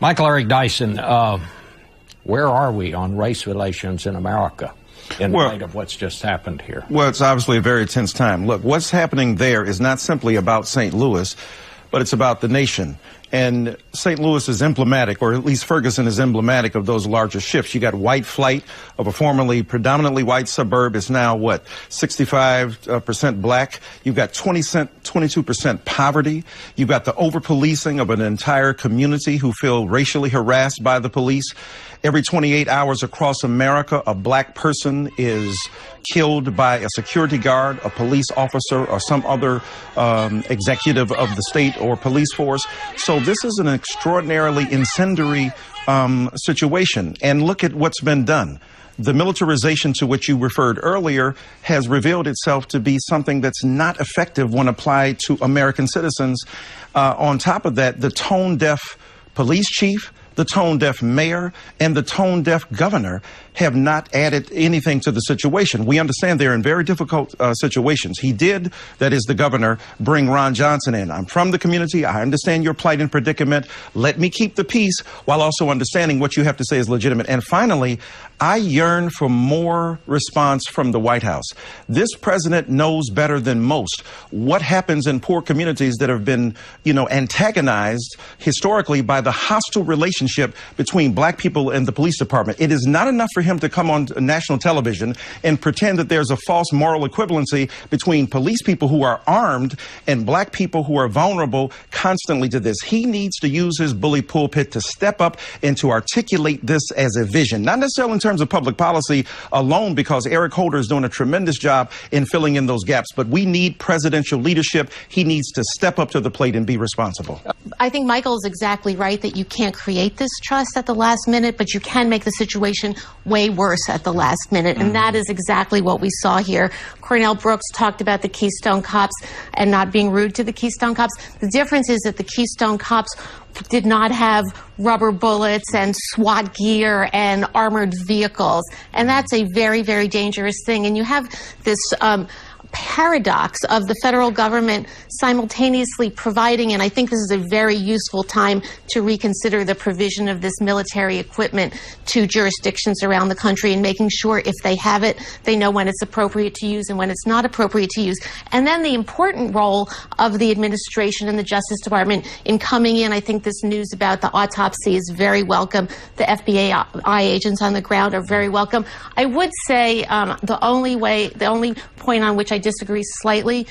Michael Eric Dyson, where are we on race relations in America in light of what's just happened here? Well, it's obviously a very tense time. Look, what's happening there is not simply about St. Louis, but it's about the nation. And St. Louis is emblematic, or at least Ferguson is emblematic of those larger shifts. You got white flight of a formerly predominantly white suburb. It's now, 65% black. You've got 22% poverty. You've got the over-policing of an entire community who feel racially harassed by the police. Every 28 hours across America, a black person is killed by a security guard, a police officer, or some other executive of the state or police force. So this is an extraordinarily incendiary situation. And look at what's been done. The militarization to which you referred earlier has revealed itself to be something that's not effective when applied to American citizens. On top of that, the tone-deaf police chief, the tone-deaf mayor, and the tone-deaf governor have not added anything to the situation. We understand they're in very difficult situations. He did, that is the governor, bring Ron Johnson in. I'm from the community. I understand your plight and predicament. Let me keep the peace while also understanding what you have to say is legitimate. And finally, I yearn for more response from the White House. This president knows better than most what happens in poor communities that have been, antagonized historically by the hostile relationship between black people and the police department. It is not enough for him to come on national television and pretend that there's a false moral equivalency between police people who are armed and black people who are vulnerable constantly to this. He needs to use his bully pulpit to step up and to articulate this as a vision, not necessarily in terms of public policy alone, because Eric Holder is doing a tremendous job in filling in those gaps. But we need presidential leadership. He needs to step up to the plate and be responsible. I think Michael is exactly right that you can't create this trust at the last minute, but you can make the situation way worse at the last minute. And that is exactly what we saw here. Cornell Brooks talked about the Keystone Cops and not being rude to the Keystone Cops. The difference is that the Keystone Cops did not have rubber bullets and SWAT gear and armored vehicles. And that's a very, very dangerous thing. And you have this paradox of the federal government simultaneously providing, and I think this is a very useful time to reconsider the provision of this military equipment to jurisdictions around the country and making sure if they have it, they know when it's appropriate to use and when it's not appropriate to use. And then the important role of the administration and the Justice Department in coming in. I think this news about the autopsy is very welcome. The FBI agents on the ground are very welcome. I would say the only point on which I disagree slightly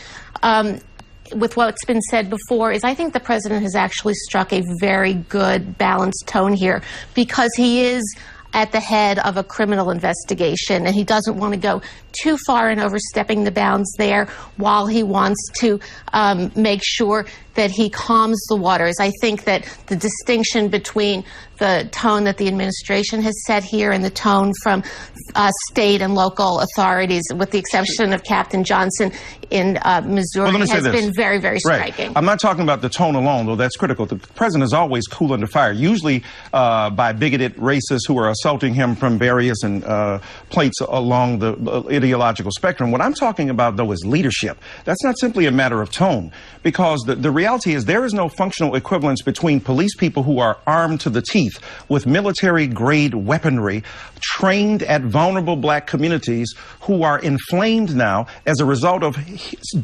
with what's been said before is I think the president has actually struck a very good balanced tone here, because he is at the head of a criminal investigation and he doesn't want to go too far in overstepping the bounds there, while he wants to make sure that he calms the waters. I think that the distinction between the tone that the administration has set here and the tone from state and local authorities, with the exception of Captain Johnson in Missouri, has been very, very striking. Right. I'm not talking about the tone alone, though that's critical. The president is always cool under fire, usually by bigoted racists who are assaulting him from various plates along the ideological spectrum. What I'm talking about, though, is leadership. That's not simply a matter of tone, because the reality is there is no functional equivalence between police people who are armed to the teeth with military-grade weaponry, trained at vulnerable black communities who are inflamed now as a result of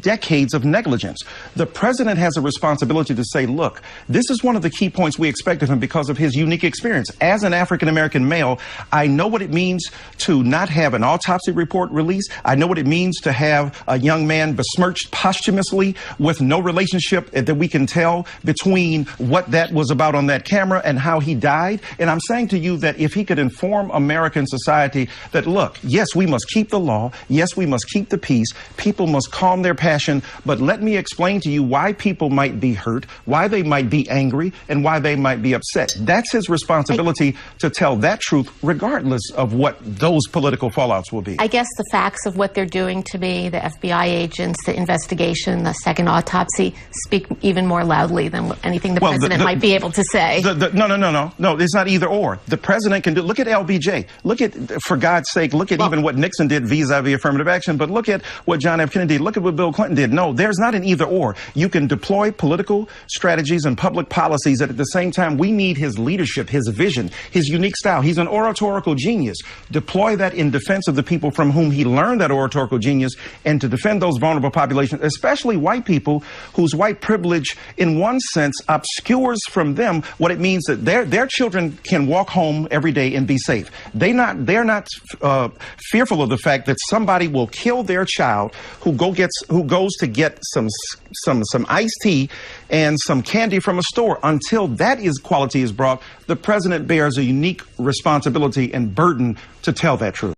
decades of negligence. The president has a responsibility to say, look, this is one of the key points we expect of him because of his unique experience. As an African-American male, I know what it means to not have an autopsy report released. I know what it means to have a young man besmirched posthumously with no relationship that we can tell between what that was about on that camera and how he died. And I'm saying to you that if he could inform American society that, look, yes, we must keep the law. Yes, we must keep the peace. People must calm their passion. But let me explain to you why people might be hurt, why they might be angry, and why they might be upset. That's his responsibility to tell that truth, regardless of what those political fallouts will be. I guess the facts of what they're doing to me, the FBI agents, the investigation, the second autopsy, speak even more loudly than anything the president might be able to say. No, it's not either or. The president can do, look at LBJ. Look at, for God's sake, look at even what Nixon did vis-a-vis affirmative action, but look at what John F. Kennedy did. Look at what Bill Clinton did. No, there's not an either or. You can deploy political strategies and public policies that at the same time we need his leadership, his vision, his unique style. He's an oratorical genius. Deploy that in defense of the people from whom he learned that oratorical genius and to defend those vulnerable populations, especially white people whose white privilege in one sense obscures from them what it means that their children can walk home every day and be safe. They're not fearful of the fact that somebody will kill their child who goes to get some iced tea and some candy from a store. Until that quality is brought, the president bears a unique responsibility and burden to tell that truth.